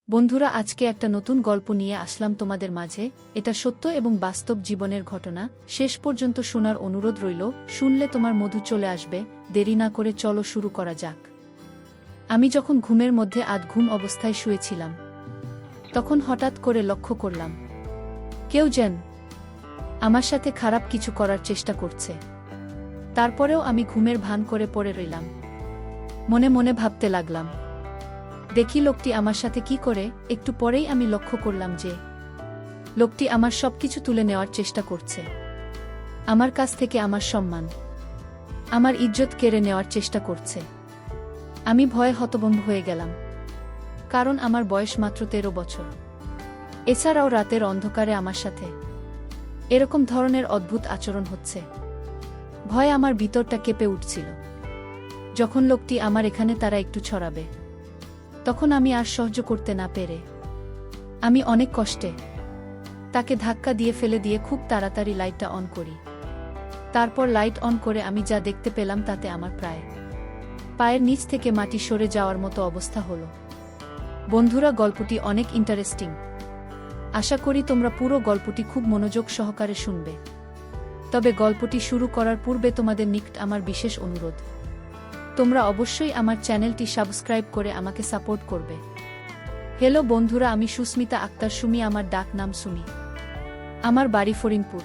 বন্ধুরা, আজকে একটা নতুন গল্প নিয়ে আসলাম তোমাদের মাঝে। এটা সত্য এবং বাস্তব জীবনের ঘটনা। শেষ পর্যন্ত শোনার অনুরোধ রইল। শুনলে তোমার মধু চলে আসবে। দেরি না করে চলো শুরু করা যাক। আমি যখন ঘুমের মধ্যে আধঘুম অবস্থায় শুয়েছিলাম, তখন হঠাৎ করে লক্ষ্য করলাম কেউ যেন আমার সাথে খারাপ কিছু করার চেষ্টা করছে। তারপরেও আমি ঘুমের ভান করে পড়ে রইলাম। মনে মনে ভাবতে লাগলাম, দেখি লোকটি আমার সাথে কি করে। একটু পরেই আমি লক্ষ্য করলাম যে লোকটি আমার সবকিছু তুলে নেওয়ার চেষ্টা করছে। আমার কাছ থেকে আমার সম্মান, আমার ইজ্জত কেড়ে নেওয়ার চেষ্টা করছে। আমি ভয়ে হতভম্ব হয়ে গেলাম, কারণ আমার বয়স মাত্র 13 বছর। এছাড়াও রাতের অন্ধকারে আমার সাথে এরকম ধরনের অদ্ভুত আচরণ হচ্ছে। ভয়ে আমার ভিতরটা কেঁপে উঠছিল। যখন লোকটি আমার এখানে তারা একটু ছড়াবে, তখন আমি আর সহ্য করতে না পেরে আমি অনেক কষ্টে তাকে ধাক্কা দিয়ে ফেলে দিয়ে খুব তাড়াতাড়ি লাইটটা অন করি। তারপর লাইট অন করে আমি যা দেখতে পেলাম তাতে আমার প্রায় পায়ের নিচ থেকে মাটি সরে যাওয়ার মতো অবস্থা হলো। বন্ধুরা, গল্পটি অনেক ইন্টারেস্টিং। আশা করি তোমরা পুরো গল্পটি খুব মনোযোগ সহকারে শুনবে। তবে গল্পটি শুরু করার পূর্বে তোমাদের নিকট আমার বিশেষ অনুরোধ, তোমরা অবশ্যই আমার চ্যানেলটি সাবস্ক্রাইব করে আমাকে সাপোর্ট করবে। হ্যালো বন্ধুরা, আমি সুস্মিতা আক্তার সুমি। আমার ডাক নাম সুমি। আমার বাড়ি ফরিদপুর।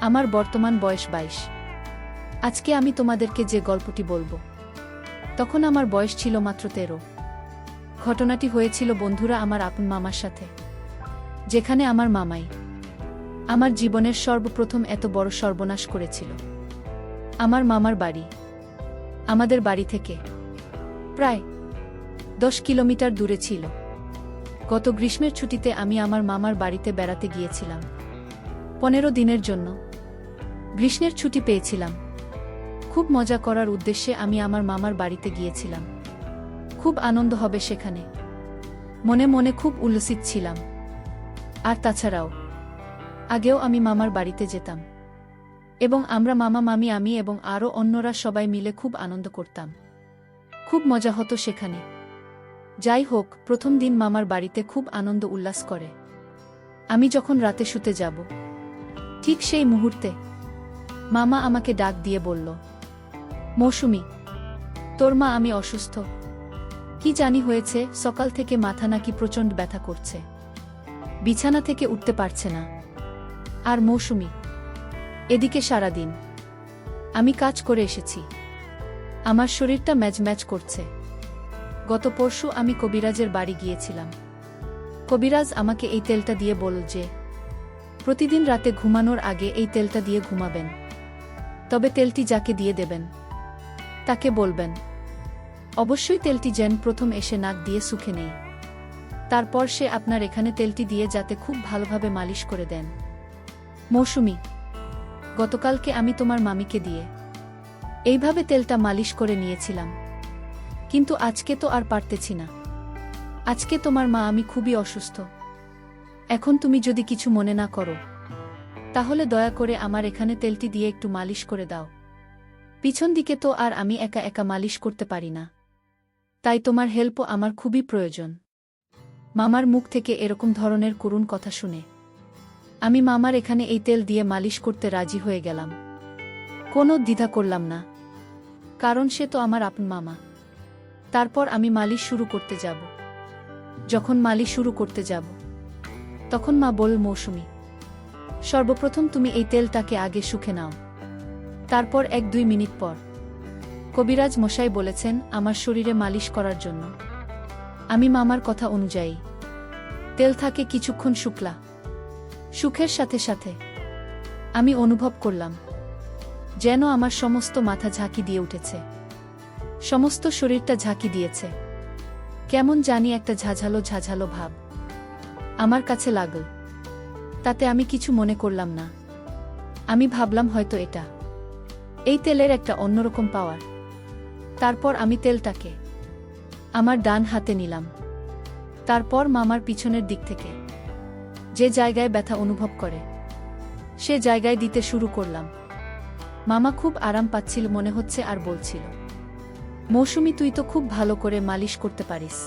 আমার বর্তমান বয়স 22। আজকে আমি তোমাদেরকে যে গল্পটি বলবো, তখন আমার বয়স ছিল মাত্র 13। ঘটনাটি হয়েছিল বন্ধুরা আমার আপন মামার সাথে, যেখানে আমার মামাই আমার জীবনের সর্বপ্রথম এত বড় সর্বনাশ করেছিল। আমার মামার বাড়ি আমাদের বাড়ি থেকে প্রায় 10 কিলোমিটার দূরে ছিল। গত গ্রীষ্মের ছুটিতে আমি আমার মামার বাড়িতে বেড়াতে গিয়েছিলাম। 15 দিনের জন্য গ্রীষ্মের ছুটি পেয়েছিলাম। খুব মজা করার উদ্দেশ্যে আমি আমার মামার বাড়িতে গিয়েছিলাম। খুব আনন্দ হবে সেখানে, মনে মনে খুব উল্লসিত ছিলাম। আর তাছাড়াও আগেও আমি মামার বাড়িতে যেতাম এবং আমরা মামা মামি আমি এবং আরও অন্যরা সবাই মিলে খুব আনন্দ করতাম। খুব মজা হতো সেখানে। যাই হোক, প্রথম দিন মামার বাড়িতে খুব আনন্দ উল্লাস করে আমি যখন রাতে শুতে যাব, ঠিক সেই মুহূর্তে মামা আমাকে ডাক দিয়ে বলল, মৌসুমী, তোর মা আমি অসুস্থ। কি জানি হয়েছে, সকাল থেকে মাথা নাকি প্রচণ্ড ব্যথা করছে, বিছানা থেকে উঠতে পারছে না। আর মৌসুমী, এদিকে সারাদিন আমি কাজ করে এসেছি, আমার শরীরটা ম্যাজ করছে। গত পরশু আমি কবিরাজের বাড়ি গিয়েছিলাম। কবিরাজ আমাকে এই তেলটা দিয়ে বলল যে প্রতিদিন রাতে ঘুমানোর আগে এই তেলটা দিয়ে ঘুমাবেন। তবে তেলটি যাকে দিয়ে দেবেন তাকে বলবেন অবশ্যই তেলটি যেন প্রথম এসে নাক দিয়ে শুকে নেই। তারপর সে আপনার এখানে তেলটি দিয়ে যাতে খুব ভালোভাবে মালিশ করে দেন। মৌসুমী, গতকালকে আমি তোমার মামিকে দিয়ে এইভাবে তেলটা মালিশ করে নিয়েছিলাম, কিন্তু আজকে তো আর পারতেছি না। আজকে তোমার মা আমি খুবই অসুস্থ। এখন তুমি যদি কিছু মনে না করো, তাহলে দয়া করে আমার এখানে তেলটি দিয়ে একটু মালিশ করে দাও। পিছন দিকে তো আর আমি একা একা মালিশ করতে পারি না, তাই তোমার হেল্পও আমার খুবই প্রয়োজন। মামার মুখ থেকে এরকম ধরনের করুণ কথা শুনে আমি মামার এখানে এই তেল দিয়ে মালিশ করতে রাজি হয়ে গেলাম। কোনো দ্বিধা করলাম না, কারণ সে তো আমার আপন মামা। তারপর আমি মালিশ শুরু করতে যাব। যখন মালিশ শুরু করতে যাব, তখন মা বলল, মৌসুমী, সর্বপ্রথম তুমি এই তেলটাকে আগে শুকে নাও। তারপর 1-2 মিনিট পর কবিরাজ মশাই বলেছেন আমার শরীরে মালিশ করার জন্য। আমি মামার কথা অনুযায়ী তেল থাকে কিছুক্ষণ শুকলা। সুখের সাথে সাথে আমি অনুভব করলাম যেন আমার সমস্ত মাথা ঝাঁকি দিয়ে উঠেছে, সমস্ত শরীরটা ঝাঁকি দিয়েছে। কেমন জানি একটা ঝাঝালো ভাব আমার কাছে লাগল। তাতে আমি কিছু মনে করলাম না। আমি ভাবলাম হয়তো এটা এই তেলের একটা অন্যরকম পাওয়ার। তারপর আমি তেলটাকে আমার ডান হাতে নিলাম। তারপর মামার পিছনের দিক থেকে যে জায়গায় ব্যথা অনুভব করে সে জায়গায় দিতে শুরু করলাম। মামা খুব আরাম পাচ্ছিল মনে হচ্ছে আর বলছিল, মৌসুমী, তুই তো খুব ভালো করে মালিশ করতে পারিস।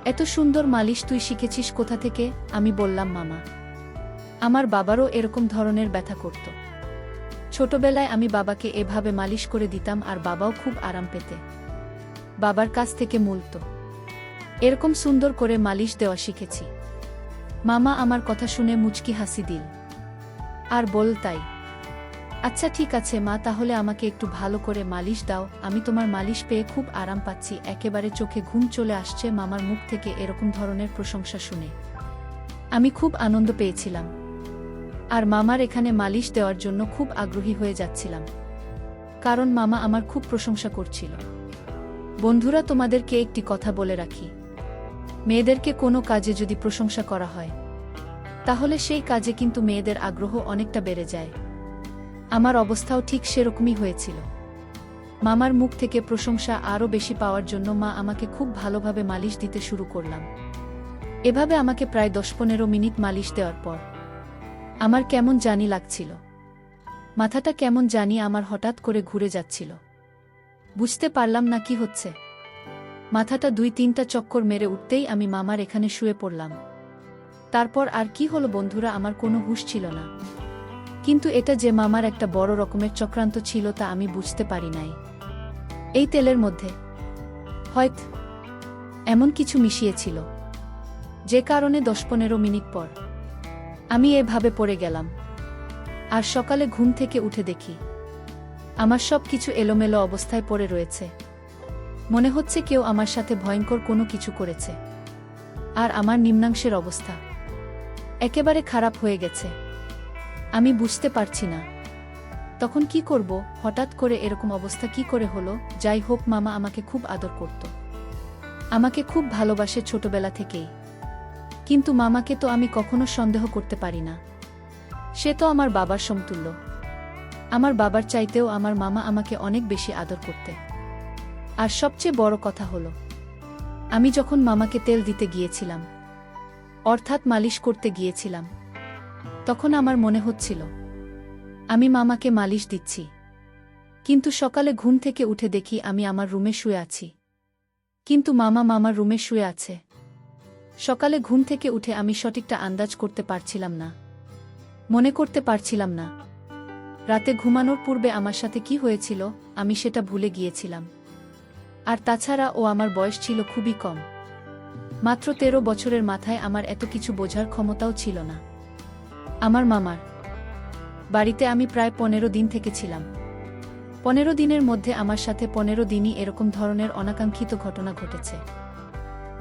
এত সুন্দর মালিশ তুই শিখেছিস কোথা থেকে? আমি বললাম, মামা। আমার বাবারও এরকম ধরনের ব্যথা করত। ছোটবেলায় আমি বাবাকে এভাবে মালিশ করে দিতাম আর বাবাও খুব আরাম পেতে। বাবার কাছ থেকে মূলত এরকম সুন্দর করে মালিশ দেওয়া শিখেছি। মামা আমার কথা শুনে মুচকি হাসি দিল আর বল, তাই? আচ্ছা ঠিক আছে মা, তাহলে আমাকে একটু ভালো করে মালিশ দাও, আমি তোমার মালিশ পেয়ে খুব আরাম পাচ্ছি। একেবারে চোখে ঘুম চলে আসছে মামার মুখ থেকে এরকম ধরনের প্রশংসা শুনে। আমি খুব আনন্দ পেয়েছিলাম আর মামার এখানে মালিশ দেওয়ার জন্য খুব আগ্রহী হয়ে যাচ্ছিলাম, কারণ মামা আমার খুব প্রশংসা করছিল। বন্ধুরা, তোমাদেরকে একটি কথা বলে রাখি, মেয়েদেরকে কোনো কাজে যদি প্রশংসা করা হয় তাহলে সেই কাজে কিন্তু মেয়েদের আগ্রহ অনেকটা বেড়ে যায়। আমার অবস্থাও ঠিক সেরকমই হয়েছিল। মামার মুখ থেকে প্রশংসা আরও বেশি পাওয়ার জন্য মা আমাকে খুব ভালোভাবে মালিশ দিতে শুরু করলাম। এভাবে আমাকে প্রায় 10-15 মিনিট মালিশ দেওয়ার পর আমার কেমন জানি লাগছিল, মাথাটা কেমন জানি আমার হঠাৎ করে ঘুরে যাচ্ছিল। বুঝতে পারলাম না কি হচ্ছে। মাথাটা 2-3টা চক্কর মেরে উঠতেই আমি মামার এখানে শুয়ে পড়লাম। তারপর আর কি হলো বন্ধুরা, আমার কোনো হুঁশ ছিল না। কিন্তু এটা যে মামার একটা বড় রকমের চক্রান্ত ছিল তা আমি বুঝতে পারি নাই। এই তেলের মধ্যে হয়তো এমন কিছু মিশিয়েছিল যে কারণে 10-15 মিনিট পর আমি এভাবে পড়ে গেলাম। আর সকালে ঘুম থেকে উঠে দেখি আমার সব কিছু এলোমেলো অবস্থায় পড়ে রয়েছে। মনে হচ্ছে কেউ আমার সাথে ভয়ঙ্কর কোনো কিছু করেছে। আর আমার নিম্নাংশের অবস্থা একেবারে খারাপ হয়ে গেছে। আমি বুঝতে পারছি না তখন কি করব। হঠাৎ করে এরকম অবস্থা কি করে হলো? যাই হোক, মামা আমাকে খুব আদর করত, আমাকে খুব ভালোবাসে ছোটবেলা থেকেই। কিন্তু মামাকে তো আমি কখনো সন্দেহ করতে পারি না। সে তো আমার বাবার সমতুল্য। আমার বাবার চাইতেও আমার মামা আমাকে অনেক বেশি আদর করতে। আর সবচেয়ে বড় কথা হলো, আমি যখন মামাকে তেল দিতে গিয়েছিলাম, অর্থাৎ মালিশ করতে গিয়েছিলাম, তখন আমার মনে হচ্ছিল আমি মামাকে মালিশ দিচ্ছি। কিন্তু সকালে ঘুম থেকে উঠে দেখি আমি আমার রুমে শুয়ে আছি, কিন্তু মামা মামার রুমে শুয়ে আছে। সকালে ঘুম থেকে উঠে আমি সঠিকটা আন্দাজ করতে পারছিলাম না, মনে করতে পারছিলাম না রাতে ঘুমানোর পূর্বে আমার সাথে কি হয়েছিল। আমি সেটা ভুলে গিয়েছিলাম। আর তাছাড়া ও আমার বয়স ছিল খুবই কম, মাত্র 13 বছরের মাথায় আমার এত কিছু বোঝার ক্ষমতাও ছিল না। আমার মামার বাড়িতে আমি প্রায় 15 দিন থেকেছিলাম। 15 দিনের মধ্যে আমার সাথে 15 দিনই এরকম ধরনের অনাকাঙ্ক্ষিত ঘটনা ঘটেছে,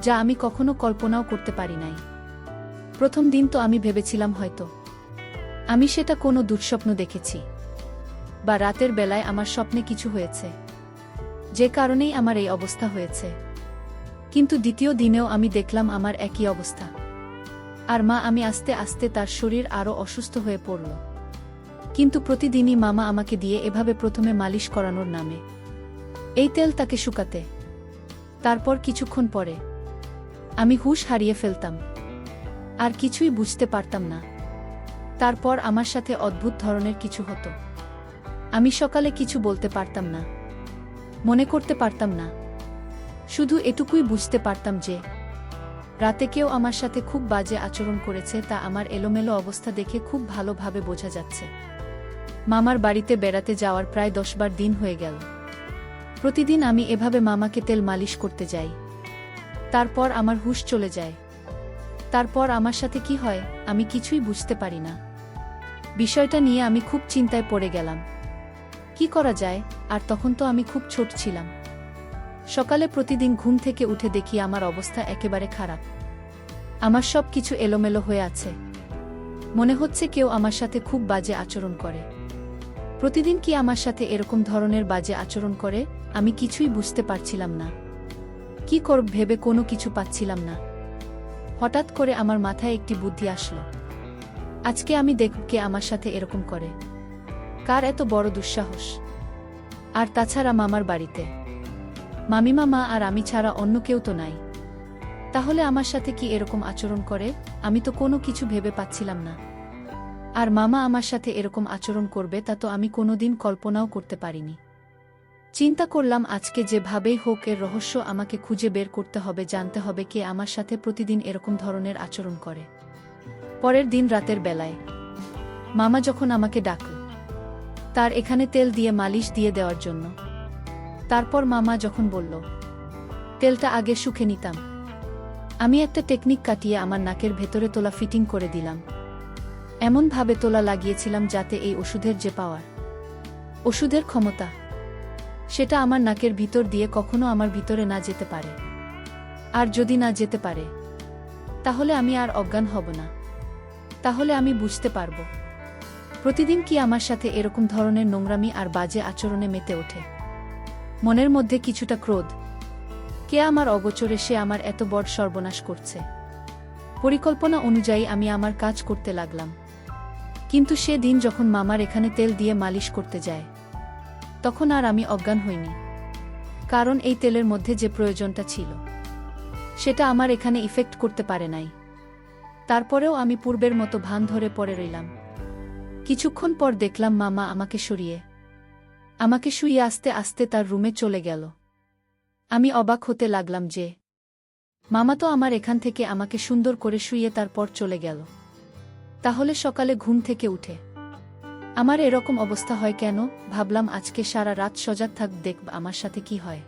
যা আমি কখনো কল্পনাও করতে পারি নাই। প্রথম দিন তো আমি ভেবেছিলাম হয়তো আমি সেটা কোনো দুঃস্বপ্ন দেখেছি, বা রাতের বেলায় আমার স্বপ্নে কিছু হয়েছে, যে কারণেই আমার এই অবস্থা হয়েছে। কিন্তু দ্বিতীয় দিনেও আমি দেখলাম আমার একই অবস্থা। আর আমি আস্তে আস্তে তার শরীর আরও অসুস্থ হয়ে পড়ল। কিন্তু প্রতিদিনই মামা আমাকে দিয়ে এভাবে প্রথমে মালিশ করানোর নামে এই তেল তাকে শুকাতে। তারপর কিছুক্ষণ পরে আমি হুঁশ হারিয়ে ফেলতাম, আর কিছুই বুঝতে পারতাম না। তারপর আমার সাথে অদ্ভুত ধরনের কিছু হতো। আমি সকালে কিছু বলতে পারতাম না, মনে করতে পারতাম না। শুধু এটুকুই বুঝতে পারতাম যে রাতে কেউ আমার সাথে খুব বাজে আচরণ করেছে, তা আমার এলোমেলো অবস্থা দেখে খুব ভালোভাবে বোঝা যাচ্ছে। মামার বাড়িতে বেড়াতে যাওয়ার প্রায় 10 দিন হয়ে গেল। প্রতিদিন আমি এভাবে মামাকে তেল মালিশ করতে যাই। তারপর আমার হুঁশ চলে যায়। তারপর আমার সাথে কি হয় আমি কিছুই বুঝতে পারি না। বিষয়টা নিয়ে আমি খুব চিন্তায় পড়ে গেলাম, কি করা যায়। আর তখন তো আমি খুব ছোট ছিলাম। সকালে প্রতিদিন ঘুম থেকে উঠে দেখি আমার অবস্থা একেবারে খারাপ। আমার সব কিছু এলোমেলো হয়ে আছে। মনে হচ্ছে কেউ আমার সাথে খুব বাজে আচরণ করে। প্রতিদিন কি আমার সাথে এরকম ধরনের বাজে আচরণ করে? আমি কিছুই বুঝতে পারছিলাম না। কি করব ভেবে কোনো কিছু পাচ্ছিলাম না। হঠাৎ করে আমার মাথায় একটি বুদ্ধি আসলো, আজকে আমি দেখব কে আমার সাথে এরকম করে, কার এত বড় দুঃসাহস। আর তাছাড়া মামার বাড়িতে মামিমা, মা আর আমি ছাড়া অন্য কেউ তো নাই। তাহলে আমার সাথে কি এরকম আচরণ করে? আমি তো কোনো কিছু ভেবে পাচ্ছিলাম না। আর মামা আমার সাথে এরকম আচরণ করবে তা তো আমি কোনোদিন কল্পনাও করতে পারিনি। চিন্তা করলাম আজকে যেভাবেই হোক এর রহস্য আমাকে খুঁজে বের করতে হবে, জানতে হবে কে আমার সাথে প্রতিদিন এরকম ধরনের আচরণ করে। পরের দিন রাতের বেলায় মামা যখন আমাকে ডাকল তার এখানে তেল দিয়ে মালিশ দিয়ে দেওয়ার জন্য, তারপর মামা যখন বলল তেলটা আগে শুকে নিতাম, আমি একটা টেকনিক কাটিয়ে আমার নাকের ভেতরে তোলা ফিটিং করে দিলাম। এমনভাবে তোলা লাগিয়েছিলাম যাতে এই ওষুধের যে পাওয়ার, ওষুধের ক্ষমতা, সেটা আমার নাকের ভিতর দিয়ে কখনো আমার ভিতরে না যেতে পারে। আর যদি না যেতে পারে তাহলে আমি আর অজ্ঞান হব না, তাহলে আমি বুঝতে পারব প্রতিদিন কি আমার সাথে এরকম ধরনের নোংরামি আর বাজে আচরণে মেতে ওঠে। মনের মধ্যে কিছুটা ক্রোধ, কে আমার অগোচরে সে আমার এত বড় সর্বনাশ করছে। পরিকল্পনা অনুযায়ী আমি আমার কাজ করতে লাগলাম। কিন্তু সে দিন যখন মামার এখানে তেল দিয়ে মালিশ করতে যায় তখন আর আমি অজ্ঞান হইনি, কারণ এই তেলের মধ্যে যে প্রয়োজনটা ছিল সেটা আমার এখানে ইফেক্ট করতে পারে নাই। তারপরেও আমি পূর্বের মতো ভান ধরে পড়ে রইলাম। কিছুক্ষণ পর দেখলাম মামা আমাকে শুইয়ে আস্তে আস্তে তার রুমে চলে গেল। আমি অবাক হতে লাগলাম যে মামা তো আমার এখান থেকে আমাকে সুন্দর করে শুইয়ে তারপর চলে গেল, তাহলে সকালে ঘুম থেকে উঠে আমার এরকম অবস্থা হয় কেন? ভাবলাম আজকে সারা রাত সজাগ থাক, দেখব আমার সাথে কি হয়।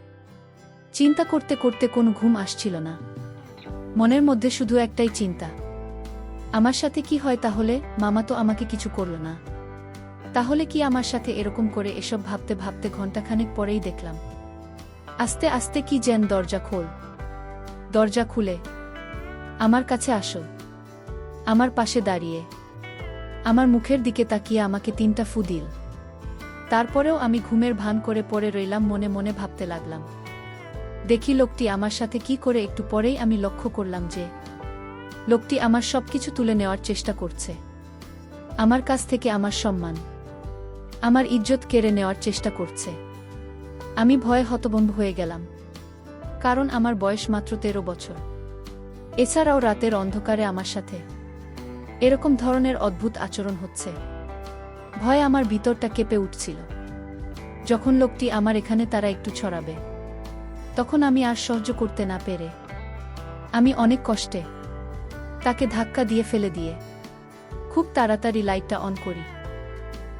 চিন্তা করতে করতে কোনো ঘুম আসছিল না, মনের মধ্যে শুধু একটাই চিন্তা, আমার সাথে কি হয় তাহলে? মামা তো আমাকে কিছু করল না, তাহলে কি আমার সাথে এরকম করে? এসব ভাবতে ভাবতে ঘণ্টাখানেক পরেই দেখলাম আস্তে আস্তে কি যেন দরজা খুলে আমার কাছে আসো, আমার পাশে দাঁড়িয়ে আমার মুখের দিকে তাকিয়ে আমাকে 3টা ফু দিল। তারপরেও আমি ঘুমের ভান করে পড়ে রইলাম, মনে মনে ভাবতে লাগলাম দেখি লোকটি আমার সাথে কি করে। একটু পরেই আমি লক্ষ্য করলাম যে লোকটি আমার সবকিছু তুলে নেওয়ার চেষ্টা করছে, আমার কাছ থেকে আমার সম্মান, আমার ইজ্জত কেড়ে নেওয়ার চেষ্টা করছে। আমি ভয়ে হতভম্ব হয়ে গেলাম, কারণ আমার বয়স মাত্র 13 বছর। এছাড়াও রাতের অন্ধকারে আমার সাথে এরকম ধরনের অদ্ভুত আচরণ হচ্ছে। ভয়ে আমার ভিতরটা কেঁপে উঠছিল। যখন লোকটি আমার এখানে তারা একটু ছড়াবে তখন আমি আর সহ্য করতে না পেরে আমি অনেক কষ্টে তাকে ধাক্কা দিয়ে ফেলে দিয়ে খুব তাড়াতাড়ি লাইটটা অন করি।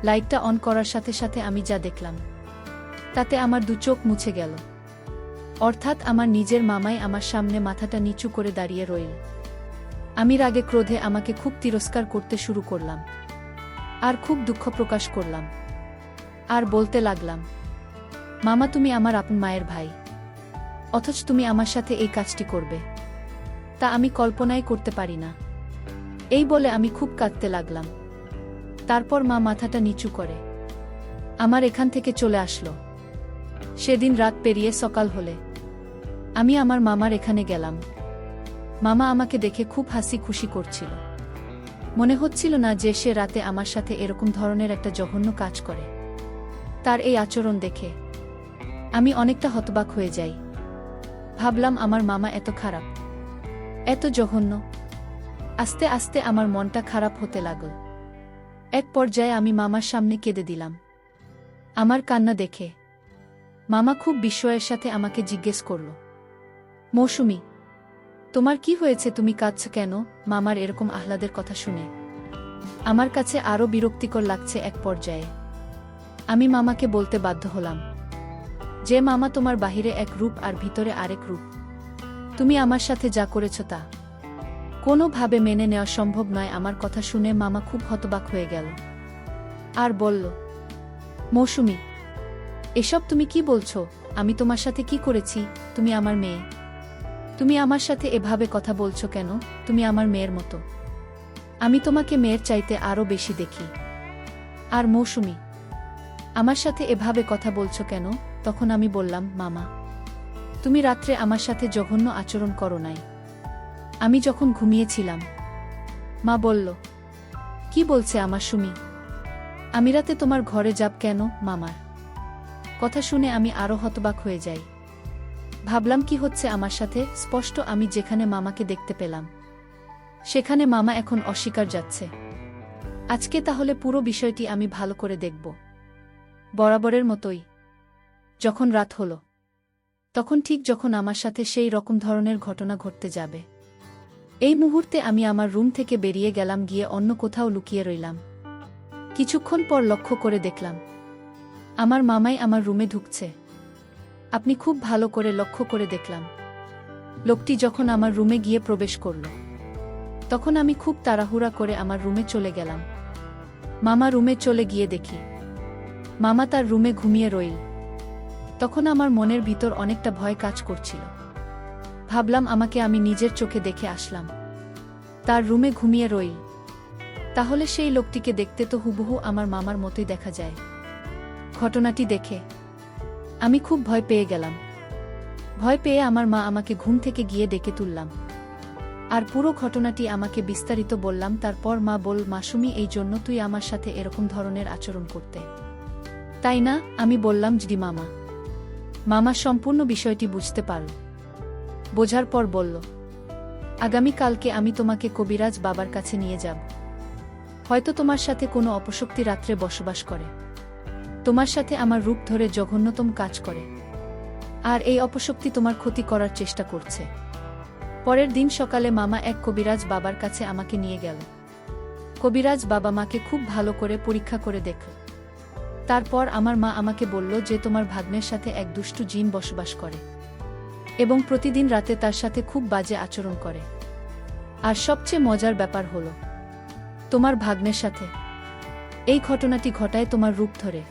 লাইটটা অন করার সাথে সাথে আমি যা দেখলাম তাতে আমার 2 চোখ মুছে গেল। অর্থাৎ আমার নিজের মামাই আমার সামনে মাথাটা নিচু করে দাঁড়িয়ে রইল। আমি রাগে ক্রোধে আমাকে খুব তিরস্কার করতে শুরু করলাম আর খুব দুঃখ প্রকাশ করলাম আর বলতে লাগলাম, মামা তুমি আমার আপন মায়ের ভাই, অথচ তুমি আমার সাথে এই কাজটি করবে, তা আমি কল্পনাই করতে পারি না। এই বলে আমি খুব কাঁদতে লাগলাম। তারপর মা মাথাটা নিচু করে আমার এখান থেকে চলে আসলো। সেদিন রাত পেরিয়ে সকাল হলে আমি আমার মামার এখানে গেলাম। মামা আমাকে দেখে খুব হাসি খুশি করছিল। মনে হচ্ছিল না যে সে রাতে আমার সাথে এরকম ধরনের একটা জঘন্য কাজ করে। তার এই আচরণ দেখে আমি অনেকটা হতবাক হয়ে যাই। ভাবলাম আমার মামা এত খারাপ, এত জঘন্য। আস্তে আস্তে আমার মনটা খারাপ হতে লাগল। এক পর্যায়ে আমি মামার সামনে কেঁদে দিলাম। আমার কান্না দেখে মামা খুব বিস্ময়ের সাথে আমাকে জিজ্ঞেস করল, মৌসুমী তোমার কি হয়েছে, তুমি কাঁদছ কেন? মামার এরকম আহ্লাদের কথা শুনে আমার কাছে আরও বিরক্তিকর লাগছে। এক পর্যায়ে আমি মামাকে বলতে বাধ্য হলাম যে মামা তোমার বাহিরে এক রূপ আর ভিতরে আরেক রূপ। তুমি আমার সাথে যা করেছ তা কোনোভাবে মেনে নেওয়া সম্ভব নয়। আমার কথা শুনে মামা খুব হতবাক হয়ে গেল আর বলল, মৌসুমী এসব তুমি কি বলছো? আমি তোমার সাথে কি করেছি? তুমি আমার মেয়ে, তুমি আমার সাথে এভাবে কথা বলছো কেন? তুমি আমার মেয়ের মতো, আমি তোমাকে মেয়ের চাইতে আরও বেশি দেখি। আর মৌসুমী আমার সাথে এভাবে কথা বলছো কেন? তখন আমি বললাম, মামা তুমি রাত্রে আমার সাথে জঘন্য আচরণ করো নাই, আমি যখন ঘুমিয়েছিলাম। মা বলল, কি বলছে আমার সুমি? আমি রাতে তোমার ঘরে যাব কেন? মামার কথা শুনে আমি আরও হতবাক হয়ে যাই। ভাবলাম কি হচ্ছে আমার সাথে? স্পষ্ট আমি যেখানে মামাকে দেখতে পেলাম সেখানে মামা এখন অস্বীকার যাচ্ছে। আজকে তাহলে পুরো বিষয়টি আমি ভালো করে দেখব, বরাবরের মতোই। যখন রাত হল, তখন ঠিক যখন আমার সাথে সেই রকম ধরনের ঘটনা ঘটতে যাবে, এই মুহূর্তে আমি আমার রুম থেকে বেরিয়ে গেলাম, গিয়ে অন্য কোথাও লুকিয়ে রইলাম। কিছুক্ষণ পর লক্ষ্য করে দেখলাম আমার মামাই আমার রুমে ঢুকছে। আপনি খুব ভালো করে লক্ষ্য করে দেখলাম লোকটি যখন আমার রুমে গিয়ে প্রবেশ করল, তখন আমি খুব তাড়াহুড়া করে আমার রুমে চলে গেলাম। মামা রুমে চলে গিয়ে দেখি মামা তার রুমে ঘুমিয়ে রইল। তখন আমার মনের ভিতর অনেকটা ভয় কাজ করছিল। ভাবলাম আমাকে আমি নিজের চোখে দেখে আসলাম, তার রুমে ঘুমিয়ে রইল, তাহলে সেই লোকটিকে দেখতে তো হুবহু আমার মামার মতোই দেখা যায়। ঘটনাটি দেখে আমি খুব ভয় পেয়ে গেলাম। ভয় পেয়ে আমার মা আমাকে ঘুম থেকে গিয়ে ডেকে তুললাম, আর পুরো ঘটনাটি আমাকে বিস্তারিত বললাম। তারপর মা বল, মাসুমি, এই জন্য তুই আমার সাথে এরকম ধরনের আচরণ করতে, তাই না? আমি বললাম, জি মামা। মামা সম্পূর্ণ বিষয়টি বুঝতে পারল। বোঝার পর বলল, আগামীকালকে আমি তোমাকে কবিরাজ বাবার কাছে নিয়ে যাব। হয়তো তোমার সাথে কোনো অপশক্তি রাত্রে বসবাস করে, তোমার সাথে আমার রূপ ধরে জঘন্যতম কাজ করে, আর এই অপশক্তি তোমার ক্ষতি করার চেষ্টা করছে। পরের দিন সকালে মামা এক কবিরাজ বাবার কাছে আমাকে নিয়ে গেল। কবিরাজ বাবা মাকে খুব ভালো করে পরীক্ষা করে দেখল। তারপর আমার মা আমাকে বলল যে তোমার ভাগ্নের সাথে এক দুষ্টু জিন বসবাস করে এবং প্রতিদিন রাতে তার সাথে খুব বাজে আচরণ করে। আর সবচেয়ে মজার ব্যাপার হলো, তোমার ভাগ্নের সাথে এই ঘটনাটি ঘটায় তোমার রূপ ধরে।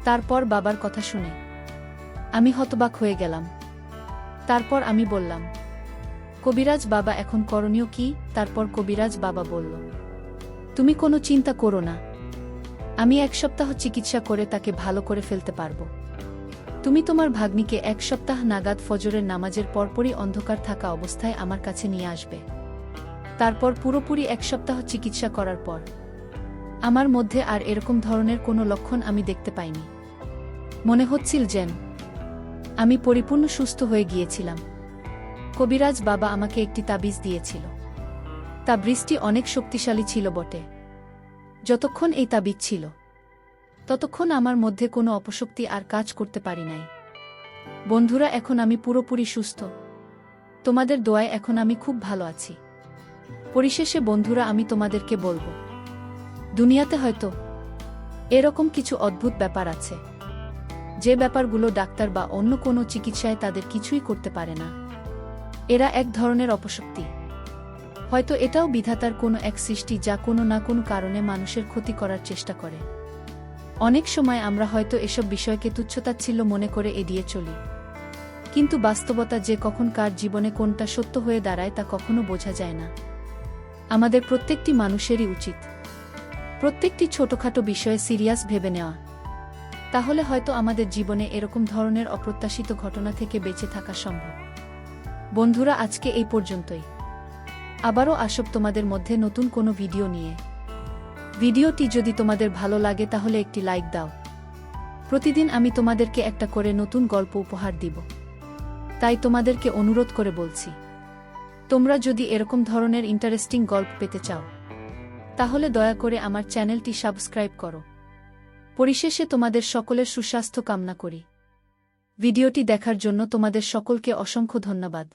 তারপর বাবার কথা শুনে আমি হতবাক হয়ে গেলাম। তারপর আমি বললাম, কবিরাজ বাবা, এখন করণীয় কি? তারপর কবিরাজ বাবা বলল, তুমি কোনো চিন্তা করো না, আমি 1 সপ্তাহ চিকিৎসা করে তাকে ভালো করে ফেলতে পারবো। তুমি তোমার ভাগ্নিকে 1 সপ্তাহ নাগাদ ফজরের নামাজের পরপরই অন্ধকার থাকা অবস্থায় আমার কাছে নিয়ে আসবে। তারপর পুরোপুরি 1 সপ্তাহ চিকিৎসা করার পর আমার মধ্যে আর এরকম ধরনের কোনো লক্ষণ আমি দেখতে পাইনি। মনে হচ্ছিল যেন আমি পরিপূর্ণ সুস্থ হয়ে গিয়েছিলাম। কবিরাজ বাবা আমাকে একটি তাবিজ দিয়েছিল। তাবিজটি অনেক শক্তিশালী ছিল বটে। যতক্ষণ এই তাবিজ ছিল, ততক্ষণ আমার মধ্যে কোনো অপশক্তি আর কাজ করতে পারি নাই। বন্ধুরা, এখন আমি পুরোপুরি সুস্থ। তোমাদের দোয়ায় এখন আমি খুব ভালো আছি। পরিশেষে বন্ধুরা, আমি তোমাদেরকে বলবো, দুনিয়াতে হয়তো এরকম কিছু অদ্ভুত ব্যাপার আছে, যে ব্যাপারগুলো ডাক্তার বা অন্য কোনো চিকিৎসায় তাদের কিছুই করতে পারে না। এরা এক ধরনের অপশক্তি। হয়তো এটাও বিধাতার কোনো এক সৃষ্টি, যা কোনো না কোনো কারণে মানুষের ক্ষতি করার চেষ্টা করে। অনেক সময় আমরা হয়তো এসব বিষয়কে তুচ্ছতাচ্ছিল্য মনে করে এড়িয়ে চলি, কিন্তু বাস্তবতা যে কখন কার জীবনে কোনটা সত্য হয়ে দাঁড়ায় তা কখনো বোঝা যায় না। আমাদের প্রত্যেকটি মানুষেরই উচিত প্রত্যেকটি ছোটখাটো বিষয়ে সিরিয়াস ভেবে নেওয়া। তাহলে হয়তো আমাদের জীবনে এরকম ধরনের অপ্রত্যাশিত ঘটনা থেকে বেঁচে থাকা সম্ভব। বন্ধুরা, আজকে এই পর্যন্তই। আবারও আসব তোমাদের মধ্যে নতুন কোনো ভিডিও নিয়ে। ভিডিওটি যদি তোমাদের ভালো লাগে তাহলে একটি লাইক দাও। প্রতিদিন আমি তোমাদেরকে একটা করে নতুন গল্প উপহার দিব, তাই তোমাদেরকে অনুরোধ করে বলছি, তোমরা যদি এরকম ধরনের ইন্টারেস্টিং গল্প পেতে চাও, তাহলে দয়া করে আমার চ্যানেলটি সাবস্ক্রাইব করো। পরিশেষে তোমাদের সকলের সুস্বাস্থ্য কামনা করি। ভিডিওটি দেখার জন্য তোমাদের সকলকে অসংখ্য ধন্যবাদ।